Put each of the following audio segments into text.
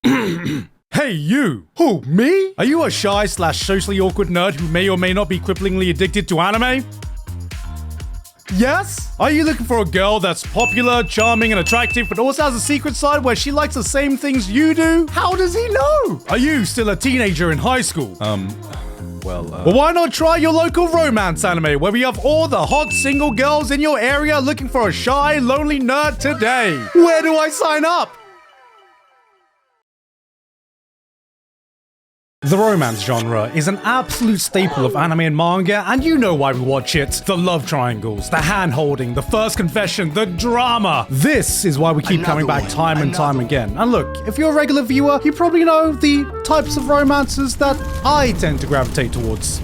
Hey you! Who, me? Are you a shy / socially awkward nerd who may or may not be cripplingly addicted to anime? Yes? Are you looking for a girl that's popular, charming, and attractive, but also has a secret side where she likes the same things you do? How does he know? Are you still a teenager in high school? Well, why not try your local romance anime where we have all the hot single girls in your area looking for a shy, lonely nerd today? Where do I sign up? The romance genre is an absolute staple of anime and manga, and you know why we watch it. The love triangles, the hand-holding, the first confession, the drama. This is why we keep coming back time and time again. And look, if you're a regular viewer, you probably know the types of romances that I tend to gravitate towards.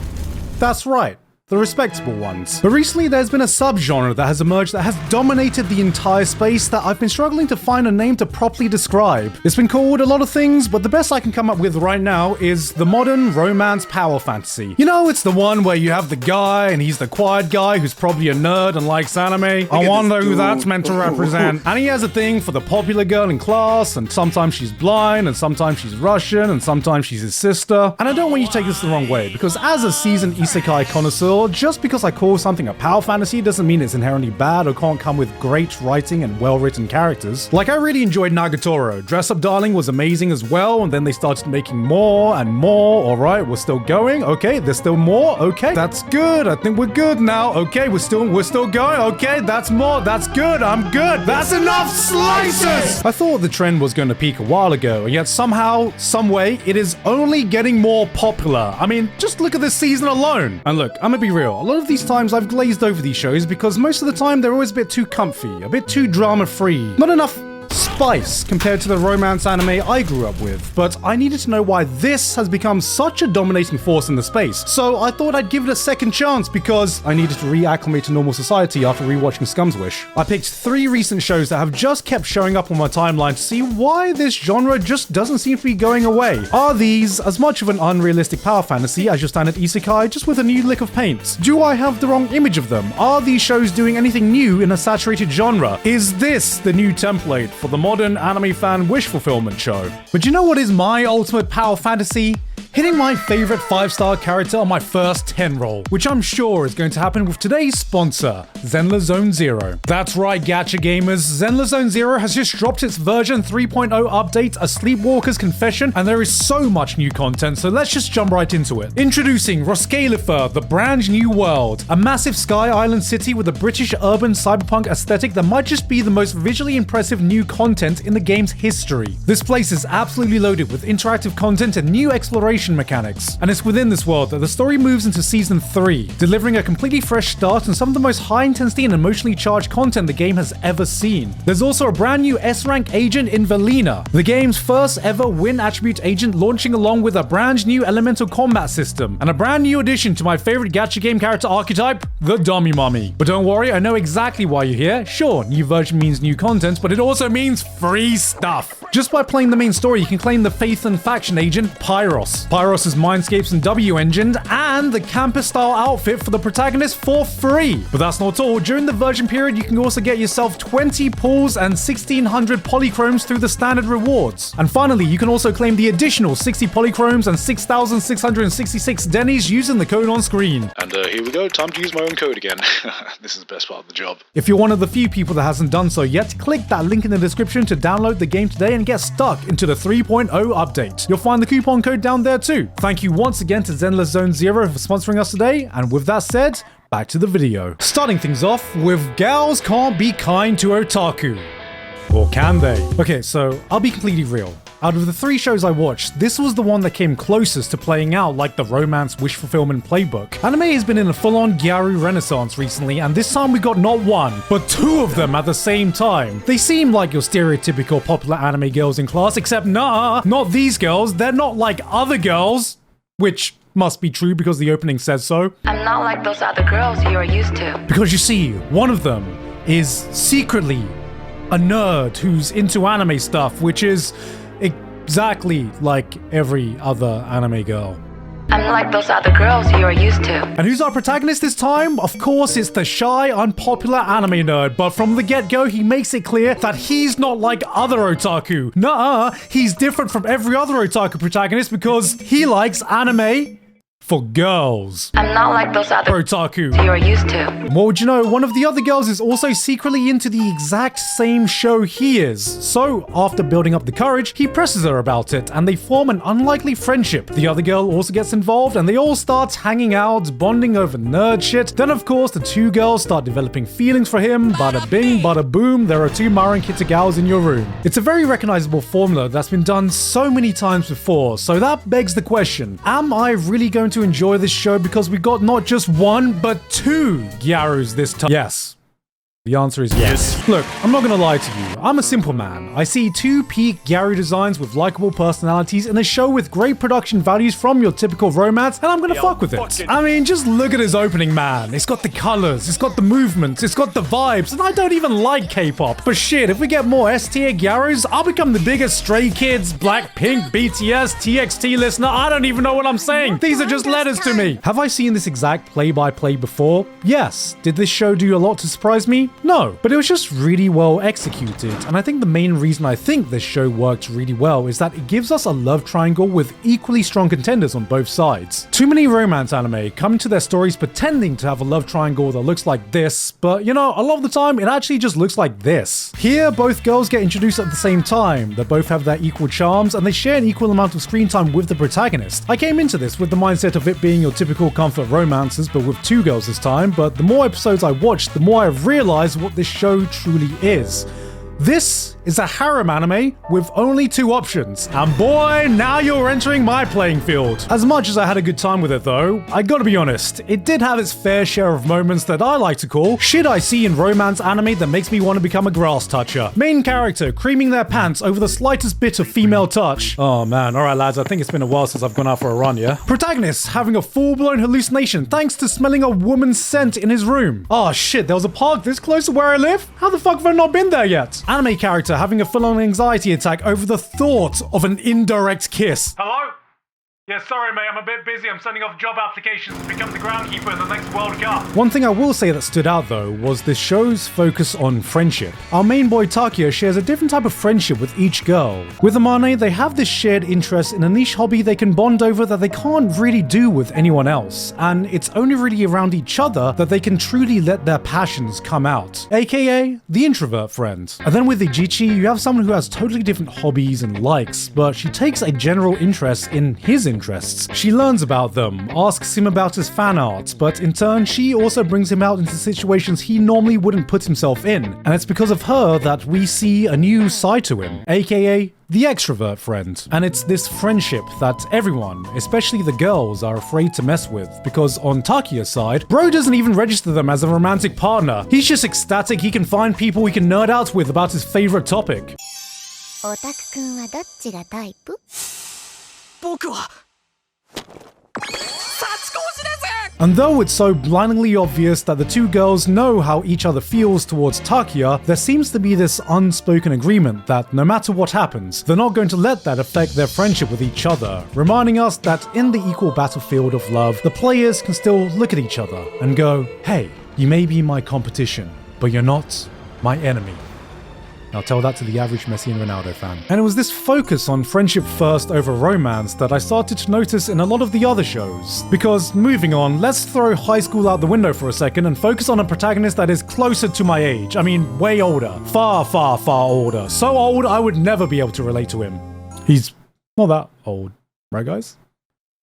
That's right. The respectable ones. But recently there's been a subgenre that has emerged that has dominated the entire space that I've been struggling to find a name to properly describe. It's been called a lot of things, but the best I can come up with right now is the modern romance power fantasy. You know, it's the one where you have the guy and he's the quiet guy who's probably a nerd and likes anime. I wonder who that's meant to represent. And he has a thing for the popular girl in class, and sometimes she's blind, and sometimes she's Russian, and sometimes she's his sister. And I don't want you to take this the wrong way, because as a seasoned isekai connoisseur, just because I call something a power fantasy doesn't mean it's inherently bad or can't come with great writing and well-written characters. Like, I really enjoyed Nagatoro. Dress Up Darling was amazing as well, and then they started making more and more. Alright, we're still going. Okay, there's still more. Okay, that's good. I think we're good now. Okay, we're still going. Okay, that's more. That's good. I'm good. That's enough slices! I thought the trend was going to peak a while ago, and yet somehow, someway, it is only getting more popular. I mean, just look at this season alone. And look, I'm gonna be real. A lot of these times I've glazed over these shows because most of the time they're always a bit too comfy, a bit too drama-free. Not enough spice compared to the romance anime I grew up with, but I needed to know why this has become such a dominating force in the space. So I thought I'd give it a second chance because I needed to reacclimate to normal society after rewatching Scum's Wish. I picked 3 recent shows that have just kept showing up on my timeline to see why this genre just doesn't seem to be going away. Are these as much of an unrealistic power fantasy as your standard isekai, just with a new lick of paint? Do I have the wrong image of them? Are these shows doing anything new in a saturated genre? Is this the new template for the modern anime fan wish fulfillment show? But you know what is my ultimate power fantasy? Hitting my favorite 5-star character on my first 10 roll, which I'm sure is going to happen with today's sponsor, Zenless Zone Zero. That's right, gacha gamers, Zenless Zone Zero has just dropped its version 3.0 update, A Sleepwalker's Confession, and there is so much new content, so let's just jump right into it. Introducing Roskalifer, the brand new world, a massive sky island city with a British urban cyberpunk aesthetic that might just be the most visually impressive new content in the game's history. This place is absolutely loaded with interactive content and new exploration mechanics, and it's within this world that the story moves into Season 3, delivering a completely fresh start and some of the most high-intensity and emotionally charged content the game has ever seen. There's also a brand new S-rank agent in Velina, the game's first ever Win attribute agent, launching along with a brand new elemental combat system, and a brand new addition to my favorite gacha game character archetype, the Dummy Mummy. But don't worry, I know exactly why you're here. Sure, new version means new content, but it also means free stuff. Just by playing the main story, you can claim the Faith and Faction agent, Pyros. Pyros' Mindscapes and W engine, and the campus-style outfit for the protagonist for free. But that's not all. During the version period, you can also get yourself 20 pulls and 1,600 Polychromes through the standard rewards. And finally, you can also claim the additional 60 Polychromes and 6,666 Denny's using the code on screen. And here we go, time to use my own code again. This is the best part of the job. If you're one of the few people that hasn't done so yet, click that link in the description to download the game today and get stuck into the 3.0 update. You'll find the coupon code down there too. Thank you once again to Zenless Zone Zero for sponsoring us today, and with that said, back to the video. Starting things off with Gals Can't Be Kind to Otaku. Or can they? Okay, so I'll be completely real. Out of the 3 shows I watched, this was the one that came closest to playing out like the romance wish fulfillment playbook. Anime has been in a full-on Gyaru renaissance recently, and this time we got not 1, but 2 of them at the same time. They seem like your stereotypical popular anime girls in class, except nah, not these girls. They're not like other girls. Which must be true because the opening says so. I'm not like those other girls you are used to. Because you see, one of them is secretly a nerd who's into anime stuff, which is exactly like every other anime girl. I'm like those other girls you are used to. And who's our protagonist this time? Of course, it's the shy, unpopular anime nerd, but from the get-go, he makes it clear that he's not like other otaku. Nuh-uh, he's different from every other otaku protagonist because he likes anime for girls. I'm not like those other Otaku. you are used to. More would you know, one of the other girls is also secretly into the exact same show he is. So, after building up the courage, he presses her about it, and they form an unlikely friendship. The other girl also gets involved, and they all start hanging out, bonding over nerd shit. Then, of course, the two girls start developing feelings for him. Bada bing, bada boom, there are two Marin Kitagawas in your room. It's a very recognizable formula that's been done so many times before, so that begs the question, am I really going to enjoy this show because we got not just one, but two Gyarus this time? Yes. The answer is yes. Look, I'm not gonna lie to you. I'm a simple man. I see two peak Gyaru designs with likable personalities in a show with great production values from your typical romance, and I'm gonna fuck with it. I mean, just look at his opening, man. It's got the colors, it's got the movements, it's got the vibes, and I don't even like K-pop. But shit, if we get more S-tier Gyarus, I'll become the biggest Stray Kids, Blackpink, BTS, TXT listener. I don't even know what I'm saying. These are just letters to me. Have I seen this exact play-by-play before? Yes. Did this show do a lot to surprise me? No, but it was just really well executed, and I think the main reason I think this show worked really well is that it gives us a love triangle with equally strong contenders on both sides. Too many romance anime come to their stories pretending to have a love triangle that looks like this, but you know, a lot of the time it actually just looks like this. Here, both girls get introduced at the same time, they both have their equal charms, and they share an equal amount of screen time with the protagonist. I came into this with the mindset of it being your typical comfort romances, but with two girls this time, but the more episodes I watched, the more I've realized what this show truly is. This is a harem anime with only two options. And boy, now you're entering my playing field. As much as I had a good time with it though, I gotta be honest, it did have its fair share of moments that I like to call shit I see in romance anime that makes me want to become a grass toucher. Main character creaming their pants over the slightest bit of female touch. Oh man, alright lads, I think it's been a while since I've gone out for a run, yeah? Protagonist having a full-blown hallucination thanks to smelling a woman's scent in his room. Oh shit, there was a park this close to where I live? How the fuck have I not been there yet? Anime character having a full-on anxiety attack over the thought of an indirect kiss. Hello? Yeah, sorry mate, I'm a bit busy. I'm sending off job applications to become the groundkeeper in the next World Cup. One thing I will say that stood out though was this show's focus on friendship. Our main boy Takia shares a different type of friendship with each girl. With Amane, they have this shared interest in a niche hobby they can bond over that they can't really do with anyone else, and it's only really around each other that they can truly let their passions come out, aka the introvert friend. And then with Ijichi, you have someone who has totally different hobbies and likes, but she takes a general interest in his interests. She learns about them, asks him about his fan art, but in turn, she also brings him out into situations he normally wouldn't put himself in. And it's because of her that we see a new side to him, aka the extrovert friend. And it's this friendship that everyone, especially the girls, are afraid to mess with, because on Takia's side, bro doesn't even register them as a romantic partner. He's just ecstatic he can find people he can nerd out with about his favorite topic. Otaku-kun wa docchi ga type? 僕は And though it's so blindingly obvious that the two girls know how each other feels towards Takia, there seems to be this unspoken agreement that no matter what happens, they're not going to let that affect their friendship with each other, reminding us that in the equal battlefield of love, the players can still look at each other and go, hey, you may be my competition, but you're not my enemy. Now tell that to the average Messi and Ronaldo fan. And it was this focus on friendship first over romance that I started to notice in a lot of the other shows. Because moving on, let's throw high school out the window for a second and focus on a protagonist that is closer to my age. I mean, way older. Far, far, far older. So old, I would never be able to relate to him. He's not that old, right guys?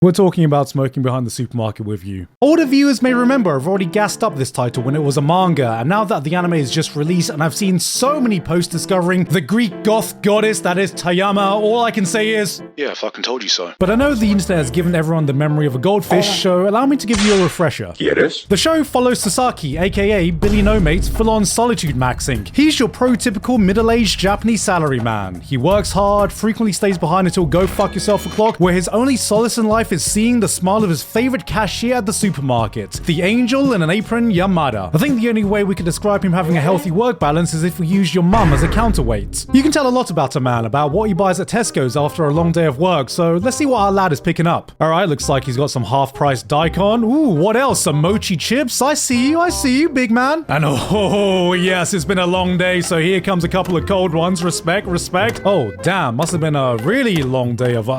We're talking about Smoking Behind the Supermarket with you. Older viewers may remember I've already gassed up this title when it was a manga, and now that the anime is just released and I've seen so many posts discovering the Greek goth goddess that is Tayama, all I can say is... Yeah, I fucking told you so. But I know the internet has given everyone the memory of a goldfish, so allow me to give you a refresher. ¿Quieres? The show follows Sasaki, aka Billy No Mate's full-on solitude maxing. He's your prototypical middle-aged Japanese salaryman. He works hard, frequently stays behind until go fuck yourself o'clock, where his only solace in life life is seeing the smile of his favorite cashier at the supermarket, the angel in an apron, Yamada. I think the only way we could describe him having a healthy work balance is if we use your mum as a counterweight. You can tell a lot about a man about what he buys at Tesco's after a long day of work, so let's see what our lad is picking up. Alright, looks like he's got some half-price daikon. Ooh, what else? Some mochi chips? I see you, big man. And oh yes, it's been a long day, so here comes a couple of cold ones. Respect. Oh, damn, must have been a really long day of,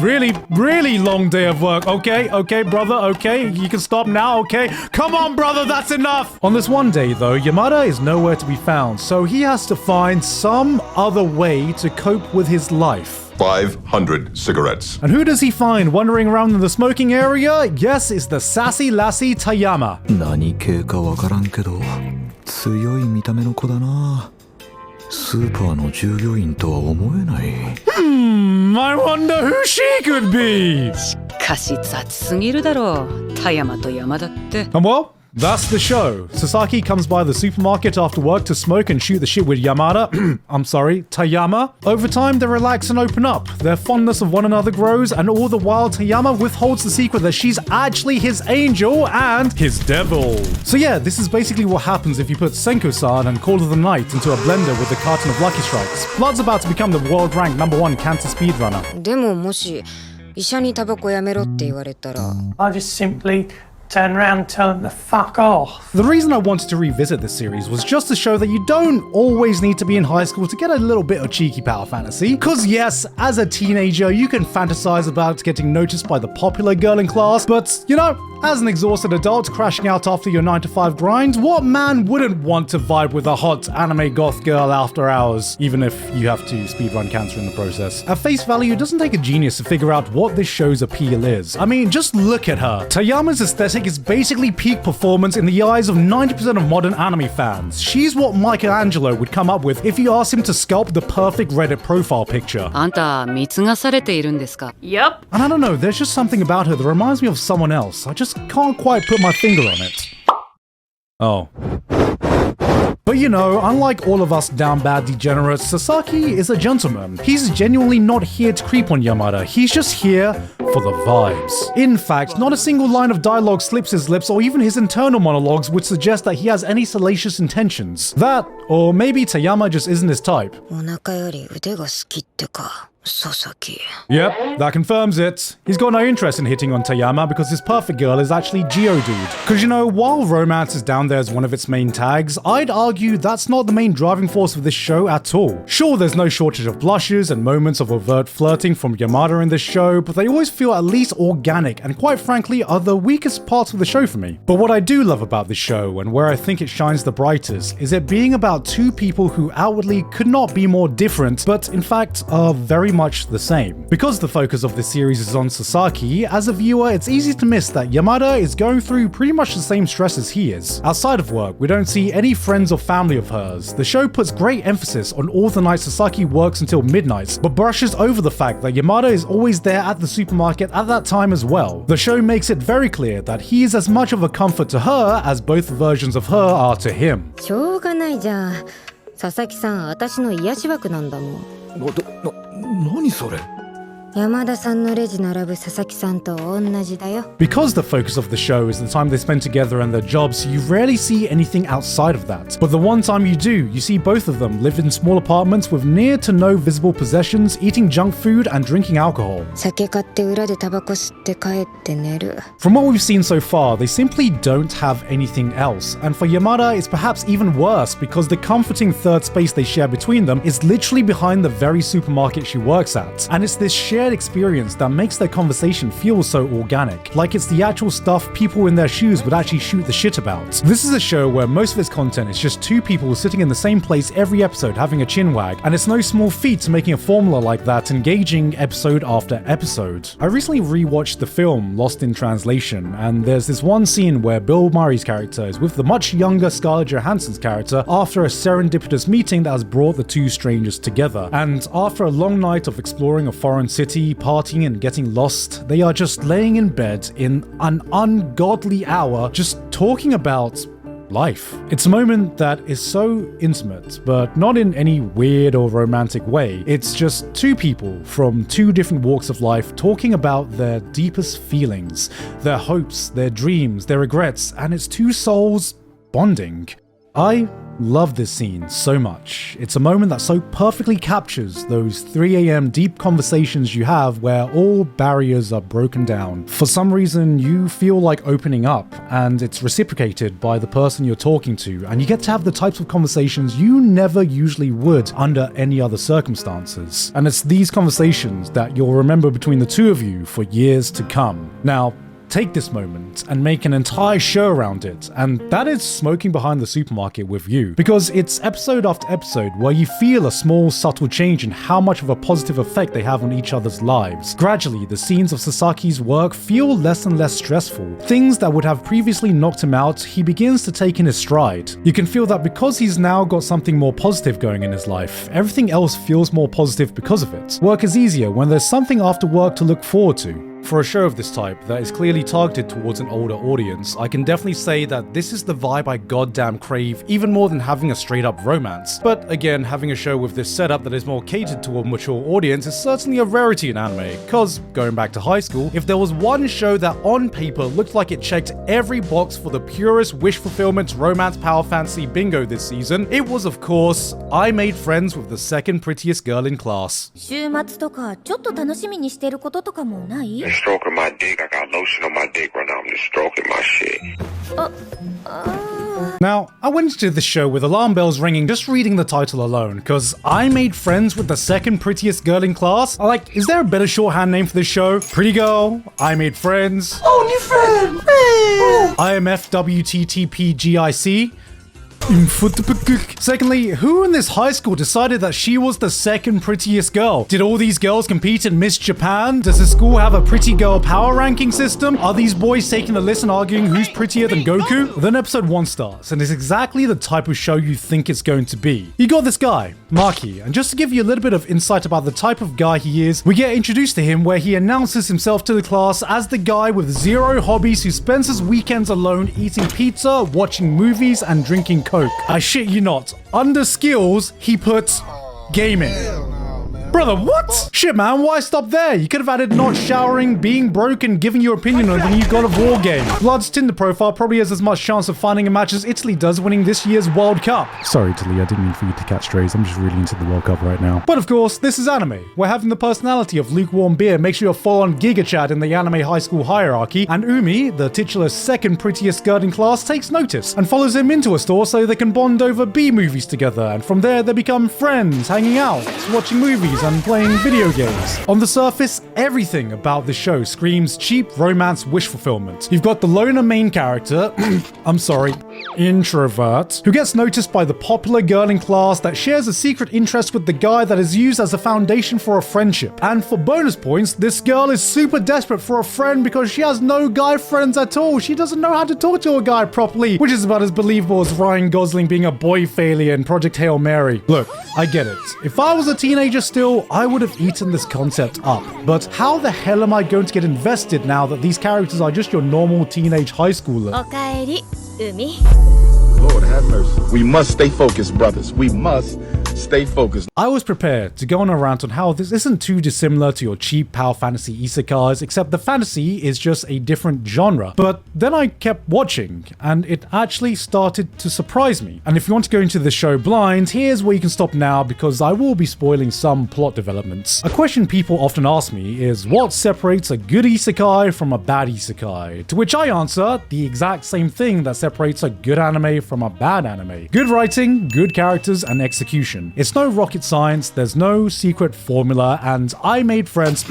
really long day of work. Okay, brother, okay, you can stop now, okay? Come on, brother, that's enough! On this one day, though, Yamada is nowhere to be found, so he has to find some other way to cope with his life. 500 cigarettes. And who does he find wandering around in the smoking area? Yes, it's the sassy lassie Tayama. 何系かわからんけど強い見た目の子だなスーパーの従業員とは思えない I wonder who she could be. しかし雑すぎるだろう田山と山田って And well, that's the show. Sasaki comes by the supermarket after work to smoke and shoot the shit with Yamada. I'm sorry, Tayama. Over time, they relax and open up. Their fondness of one another grows, and all the while, Tayama withholds the secret that she's actually his angel and his devil. So yeah, this is basically what happens if you put Senko-san and Call of the Night into a blender with a carton of Lucky Strikes. Blood's about to become the world-ranked #1 cancer speedrunner. でももし医者にタバコやめろって言われたら I just simply turn around and tell them to fuck off. The reason I wanted to revisit this series was just to show that you don't always need to be in high school to get a little bit of cheeky power fantasy. Cause yes, as a teenager, you can fantasize about getting noticed by the popular girl in class, but you know, as an exhausted adult crashing out after your 9-to-5 grind, what man wouldn't want to vibe with a hot anime goth girl after hours, even if you have to speedrun cancer in the process? At face value, it doesn't take a genius to figure out what this show's appeal is. I mean, just look at her. Tayama's aesthetic is basically peak performance in the eyes of 90% of modern anime fans. She's what Michelangelo would come up with if you asked him to sculpt the perfect Reddit profile picture. あんた貢がされているんですか Yep. And I don't know, there's just something about her that reminds me of someone else. I just can't quite put my finger on it. Oh. But you know, unlike all of us down bad degenerates, Sasaki is a gentleman. He's genuinely not here to creep on Yamada, he's just here for the vibes. In fact, not a single line of dialogue slips his lips, or even his internal monologues would suggest that he has any salacious intentions. That, or maybe Tayama just isn't his type. お腹より腕が好きってか Sasaki. Yep, that confirms it. He's got no interest in hitting on Tayama because his perfect girl is actually Geodude. Cause you know, while romance is down there as one of its main tags, I'd argue that's not the main driving force of this show at all. Sure, there's no shortage of blushes and moments of overt flirting from Yamada in this show, but they always feel at least organic and quite frankly are the weakest parts of the show for me. But what I do love about this show, and where I think it shines the brightest, is it being about two people who outwardly could not be more different, but in fact are very much the same. Because the focus of this series is on Sasaki, as a viewer it's easy to miss that Yamada is going through pretty much the same stress as he is. Outside of work, we don't see any friends or family of hers. The show puts great emphasis on all the nights Sasaki works until midnight, but brushes over the fact that Yamada is always there at the supermarket at that time as well. The show makes it very clear that he is as much of a comfort to her as both versions of her are to him. しょうがないじゃん佐々木さん私の癒し枠なんだもん何それ山田さんのレジ並ぶ佐々木さんと同じだよ Because the focus of the show is the time they spend together and their jobs, you rarely see anything outside of that. But the one time you do, you see both of them live in small apartments with near to no visible possessions, eating junk food and drinking alcohol. 酒買って裏でタバコ吸って帰って寝る From what we've seen so far, they simply don't have anything else. And for Yamada, it's perhaps even worse because the comforting third space they share between them is literally behind the very supermarket she works at. And it's this shared experience that makes their conversation feel so organic, like it's the actual stuff people in their shoes would actually shoot the shit about. This is a show where most of its content is just two people sitting in the same place every episode having a chin wag, and it's no small feat to making a formula like that engaging episode after episode. I recently rewatched the film Lost in Translation, and there's this one scene where Bill Murray's character is with the much younger Scarlett Johansson's character after a serendipitous meeting that has brought the two strangers together, and after a long night of exploring a foreign city, partying and getting lost, they are just laying in bed in an ungodly hour just talking about life. It's a moment that is so intimate, but not in any weird or romantic way. It's just two people from two different walks of life talking about their deepest feelings, their hopes, their dreams, their regrets, and it's two souls bonding. I love this scene so much. It's a moment that so perfectly captures those 3 a.m. deep conversations you have where all barriers are broken down. For some reason, you feel like opening up, and it's reciprocated by the person you're talking to, and you get to have the types of conversations you never usually would under any other circumstances. And it's these conversations that you'll remember between the two of you for years to come. Now, take this moment and make an entire show around it, and that is Smoking Behind the Supermarket with You, because it's episode after episode where you feel a small subtle change in how much of a positive effect they have on each other's lives. Gradually, the scenes of Sasaki's work feel less and less stressful. Things that would have previously knocked him out, he begins to take in his stride. You can feel that because he's now got something more positive going in his life, everything else feels more positive because of it. Work is easier when there's something after work to look forward to. For a show of this type that is clearly targeted towards an older audience, I can definitely say that this is the vibe I goddamn crave even more than having a straight up romance. But again, having a show with this setup that is more catered to a mature audience is certainly a rarity in anime, cause going back to high school, if there was one show that on paper looked like it checked every box for the purest wish fulfillment romance power fantasy bingo this season, it was of course, I Made Friends with the second prettiest girl in class. 週末とかちょっと楽しみにしてることとかもない？ Stroking my dick. I got lotion on my dick right now. I'm just stroking my shit. Now, I went into this show with alarm bells ringing just reading the title alone, because I Made Friends with the second prettiest girl in class? Like, is there a better shorthand name for this show? Pretty girl, I Made Friends. Oh, new friend! IMFWTTPGIC. Secondly, who in this high school decided that she was the second prettiest girl? Did all these girls compete in Miss Japan? Does the school have a pretty girl power ranking system? Are these boys taking the list and arguing who's prettier than Goku? Then episode 1 starts, and it's exactly the type of show you think it's going to be. You got this guy, Maki, and just to give you a little bit of insight about the type of guy he is, we get introduced to him where he announces himself to the class as the guy with 0 hobbies who spends his weekends alone eating pizza, watching movies, and drinking Coke. I shit you not. Under skills, he puts gaming. Brother, what? Shit, man, why stop there? You could have added not showering, being broke, and giving your opinion on the new God of War game. Blood's Tinder profile probably has as much chance of finding a match as Italy does winning this year's World Cup. Sorry, Italy, I didn't mean for you to catch strays. I'm just really into the World Cup right now. But of course, this is anime, where having the personality of lukewarm beer makes you a full-on Giga Chad in the anime high school hierarchy, and Umi, the titular second prettiest girl in class, takes notice and follows him into a store so they can bond over B-movies together, and from there they become friends, hanging out, watching movies, and playing video games. On the surface, everything about the show screams cheap romance wish fulfillment. You've got the loner main character, introvert, who gets noticed by the popular girl in class that shares a secret interest with the guy that is used as a foundation for a friendship. And for bonus points, this girl is super desperate for a friend because she has no guy friends at all. She doesn't know how to talk to a guy properly, which is about as believable as Ryan Gosling being a boy failure in Project Hail Mary. Look, I get it. If I was a teenager still, I would have eaten this concept up. But how the hell am I going to get invested now that these characters are just your normal teenage high schooler? おかえり、海。 Lord have mercy. We must stay focused, brothers. We must stay focused. I was prepared to go on a rant on how this isn't too dissimilar to your cheap power fantasy isekais, except the fantasy is just a different genre. But then I kept watching, and it actually started to surprise me. And if you want to go into the show blind, here's where you can stop now because I will be spoiling some plot developments. A question people often ask me is what separates a good isekai from a bad isekai? To which I answer the exact same thing that separates a good anime from a bad anime. Good writing, good characters, and execution. It's no rocket science, there's no secret formula, and I Made Friends,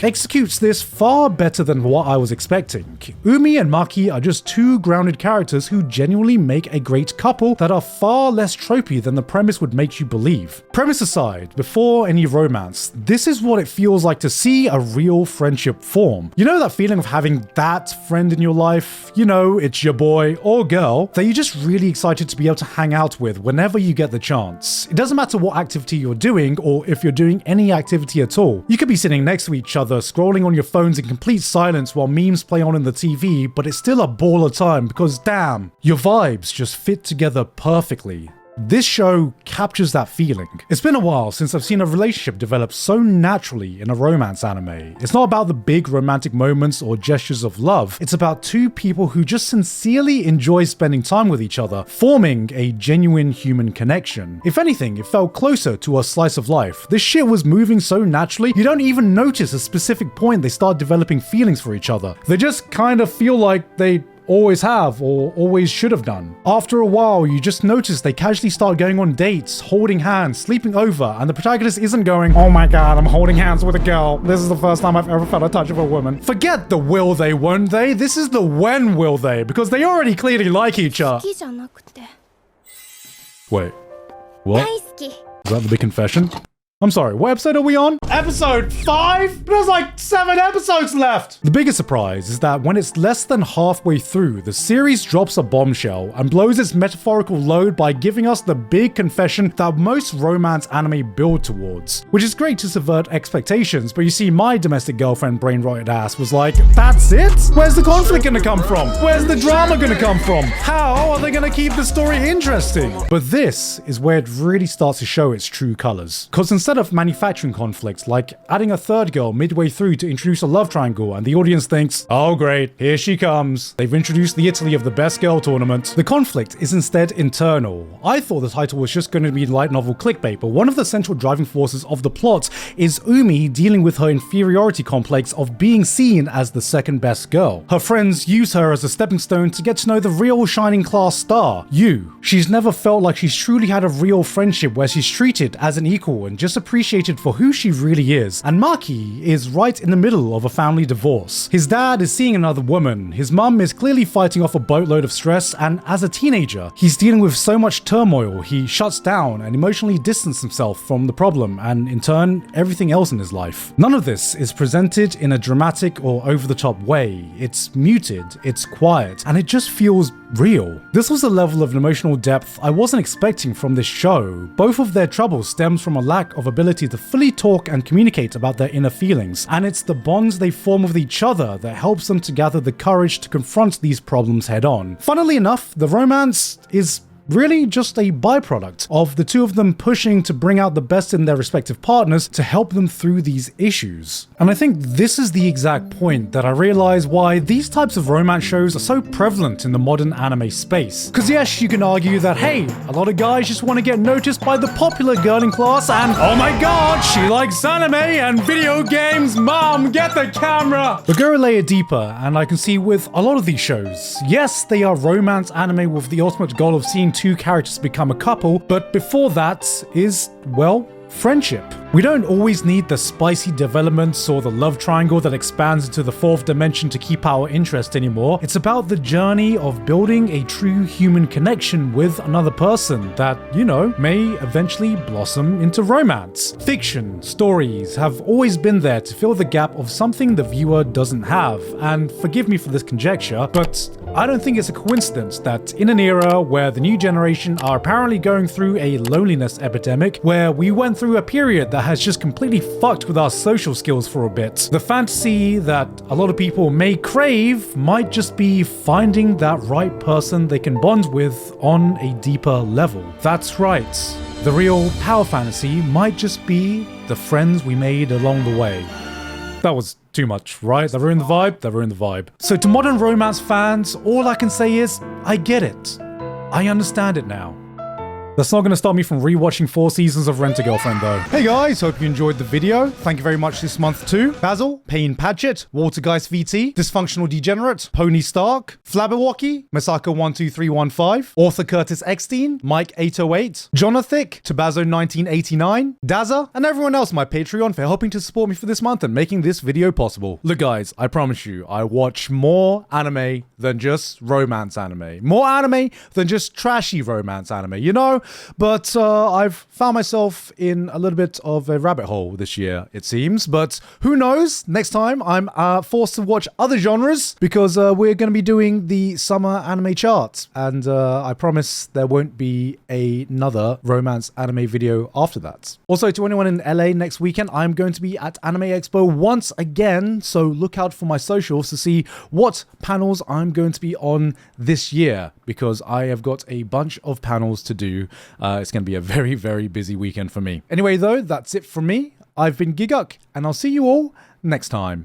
executes this far better than what I was expecting. Umi and Maki are just two grounded characters who genuinely make a great couple that are far less tropey than the premise would make you believe. Premise aside, before any romance, this is what it feels like to see a real friendship form. You know that feeling of having that friend in your life? You know, it's your boy or girl that you're just really excited to be able to hang out with whenever you get the chance. It doesn't matter what activity you're doing or if you're doing any activity at all. You could be sitting next to each other, scrolling on your phones in complete silence while memes play on in the TV, but it's still a baller time because damn, your vibes just fit together perfectly. This show captures that feeling. It's been a while since I've seen a relationship develop so naturally in a romance anime. It's not about the big romantic moments or gestures of love. It's about two people who just sincerely enjoy spending time with each other, forming a genuine human connection. If anything, it felt closer to a slice of life. This shit was moving so naturally, you don't even notice a specific point they start developing feelings for each other. They just kind of feel like they always have or always should have done. After a while, you just notice they casually start going on dates, holding hands, sleeping over, and the protagonist isn't going, "Oh my god, I'm holding hands with a girl. This is the first time I've ever felt a touch of a woman." Forget the will they, won't they? This is the when will they, because they already clearly like each other. Wait, what? Is that the big confession? I'm sorry, what episode are we on? Episode 5? There's like 7 episodes left! The biggest surprise is that when it's less than halfway through, the series drops a bombshell and blows its metaphorical load by giving us the big confession that most romance anime build towards. Which is great to subvert expectations, but you see, my domestic girlfriend brain-rotted ass was like, that's it? Where's the conflict gonna come from? Where's the drama gonna come from? How are they gonna keep the story interesting? But this is where it really starts to show its true colors. Because instead of manufacturing conflicts, like adding a third girl midway through to introduce a love triangle and the audience thinks, oh great, here she comes. They've introduced the Italy of the best girl tournament. The conflict is instead internal. I thought the title was just going to be light novel clickbait, but one of the central driving forces of the plot is Umi dealing with her inferiority complex of being seen as the second best girl. Her friends use her as a stepping stone to get to know the real shining class star, Yu. She's never felt like she's truly had a real friendship where she's treated as an equal and just appreciated for who she really is. And Maki is right in the middle of a family divorce. His dad is seeing another woman, his mum is clearly fighting off a boatload of stress, and as a teenager, he's dealing with so much turmoil, he shuts down and emotionally distances himself from the problem and in turn, everything else in his life. None of this is presented in a dramatic or over-the-top way. It's muted, it's quiet, and it just feels real. This was a level of emotional depth I wasn't expecting from this show. Both of their troubles stems from a lack of ability to fully talk and communicate about their inner feelings, and it's the bonds they form with each other that helps them to gather the courage to confront these problems head on. Funnily enough, the romance is really just a byproduct of the two of them pushing to bring out the best in their respective partners to help them through these issues. And I think this is the exact point that I realize why these types of romance shows are so prevalent in the modern anime space. Because yes, you can argue that, hey, a lot of guys just want to get noticed by the popular girl in class and, oh my god, she likes anime and video games, mom, get the camera! But go a layer deeper, and I can see with a lot of these shows, yes, they are romance anime with the ultimate goal of seeing two characters become a couple, but before that is, well, friendship. We don't always need the spicy developments or the love triangle that expands into the fourth dimension to keep our interest anymore. It's about the journey of building a true human connection with another person that, you know, may eventually blossom into romance. Fiction, stories have always been there to fill the gap of something the viewer doesn't have, and forgive me for this conjecture, but I don't think it's a coincidence that in an era where the new generation are apparently going through a loneliness epidemic, where we went through a period that has just completely fucked with our social skills for a bit, the fantasy that a lot of people may crave might just be finding that right person they can bond with on a deeper level. That's right. The real power fantasy might just be the friends we made along the way. That was too much, right? That ruined the vibe? That ruined the vibe. So to modern romance fans, all I can say is, I get it. I understand it now. That's not going to stop me from rewatching 4 seasons of Rent-A-Girlfriend though. Hey guys, hope you enjoyed the video. Thank you very much this month to Basil, Payne Padgett, Waltergeist VT, Dysfunctional Degenerate, Pony Stark, Flabberwocky, Masako12315, Author Curtis Eckstein, Mike 808, Jonathic, Tabazo 1989, Dazza, and everyone else on my Patreon for helping to support me for this month and making this video possible. Look guys, I promise you, I watch more anime than just romance anime. More anime than just trashy romance anime, you know? know. But I've found myself in a little bit of a rabbit hole this year, it seems. But who knows? Next time I'm forced to watch other genres because we're going to be doing the summer anime chart. And I promise there won't be another romance anime video after that. Also, to anyone in LA next weekend, I'm going to be at Anime Expo once again. So look out for my socials to see what panels I'm going to be on this year, because I have got a bunch of panels to do. It's going to be a very, very busy weekend for me. Anyway, though, that's it from me. I've been Gigguk, and I'll see you all next time.